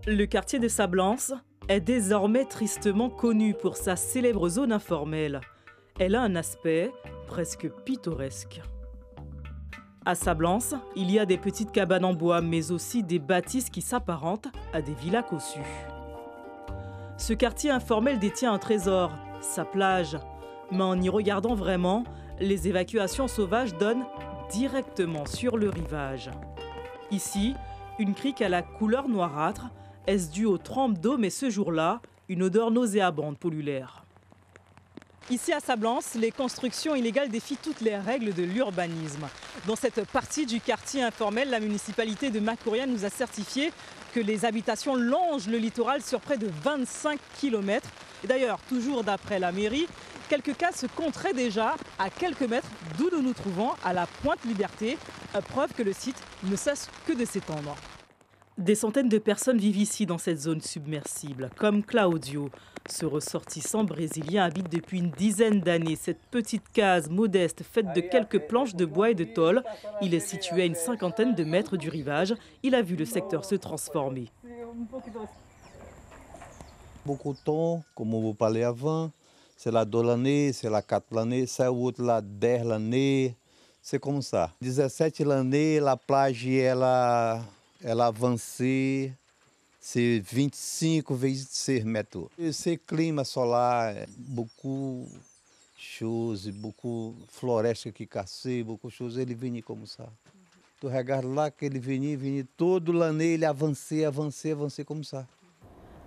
Le quartier de Sablance est désormais tristement connu pour sa célèbre zone informelle. Elle a un aspect presque pittoresque. À Sablance, il y a des petites cabanes en bois, mais aussi des bâtisses qui s'apparentent à des villas cossues. Ce quartier informel détient un trésor, sa plage. Mais en y regardant vraiment, les évacuations sauvages donnent directement sur le rivage. Ici, une crique à la couleur noirâtre. Est-ce dû aux trempes d'eau, mais ce jour-là, une odeur nauséabonde pollue l'air. Ici à Sablance, les constructions illégales défient toutes les règles de l'urbanisme. Dans cette partie du quartier informel, la municipalité de Macoria nous a certifié que les habitations longent le littoral sur près de 25 km. Et d'ailleurs, toujours d'après la mairie, quelques cas se compteraient déjà à quelques mètres d'où nous nous trouvons, à la Pointe Liberté, preuve que le site ne cesse que de s'étendre. Des centaines de personnes vivent ici dans cette zone submersible, comme Claudio. Ce ressortissant brésilien habite depuis une dizaine d'années cette petite case modeste faite de quelques planches de bois et de tôle. Il est situé à une cinquantaine de mètres du rivage. Il a vu le secteur se transformer. Beaucoup de temps, comme on vous parlait avant, c'est la 2 l'année, c'est la 4 l'année, c'est l'autre la 10 l'année. C'est comme ça. 17 l'année, la plage, ela avancée, c'est 25 26 mètres. Esse clima solar, beaucoup de choses, beaucoup de florestas qui cassent, beaucoup de choses, ele vinha comme ça. Tu regardes là qu'il vinha todo l'année, il avançait comme ça.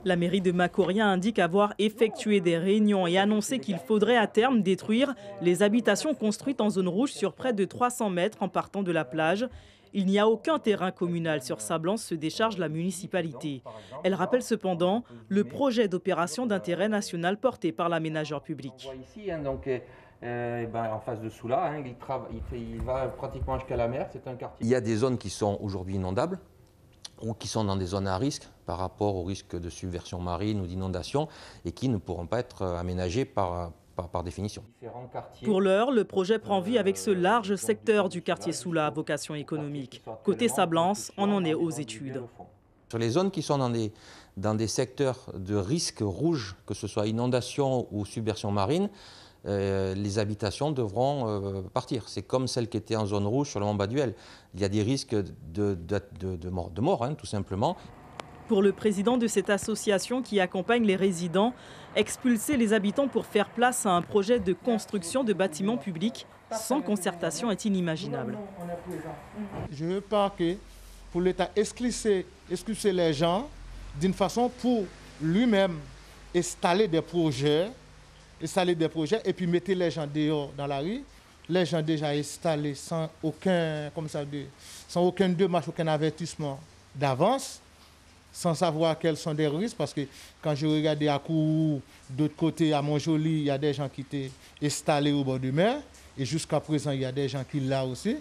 La mairie de Macoria indique avoir effectué des réunions et annoncé qu'il faudrait à terme détruire les habitations construites en zone rouge sur près de 300 mètres en partant de la plage. Il n'y a aucun terrain communal sur Sablance, se décharge la municipalité. Elle rappelle cependant le projet d'opération d'intérêt national porté par l'aménageur public. Ici, donc, en face de Soula, il va pratiquement jusqu'à la mer. C'est un quartier. Il y a des zones qui sont aujourd'hui inondables ou qui sont dans des zones à risque par rapport au risque de submersion marine ou d'inondation et qui ne pourront pas être aménagées par définition. Pour l'heure, le projet prend vie avec ce large secteur du quartier Soula à vocation économique. Côté Sablance, on en est aux études. Sur les zones qui sont dans des secteurs de risque rouge, que ce soit inondation ou submersion marine, les habitations devront partir. C'est comme celles qui étaient en zone rouge sur le Mont Baduel. Il y a des risques de mort, tout simplement. Pour le président de cette association qui accompagne les résidents, expulser les habitants pour faire place à un projet de construction de bâtiments publics sans concertation est inimaginable. Je veux pas que pour l'État expulser les gens d'une façon pour lui-même installer des projets et puis mettre les gens dehors dans la rue. Les gens déjà installés sans aucun démarche, aucun avertissement d'avance, sans savoir quels sont les risques, parce que quand je regardais à Kourou, d'autre côté à Montjoly, il y a des gens qui étaient installés au bord de mer, et jusqu'à présent, il y a des gens qui là aussi.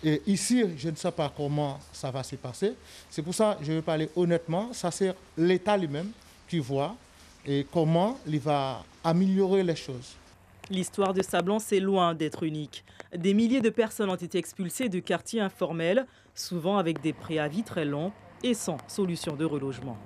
Et ici, je ne sais pas comment ça va se passer. C'est pour ça que je veux parler honnêtement, ça c'est l'État lui-même qui voit et comment il va améliorer les choses. L'histoire de Sablance est loin d'être unique. Des milliers de personnes ont été expulsées de quartiers informels, souvent avec des préavis très longs et sans solution de relogement.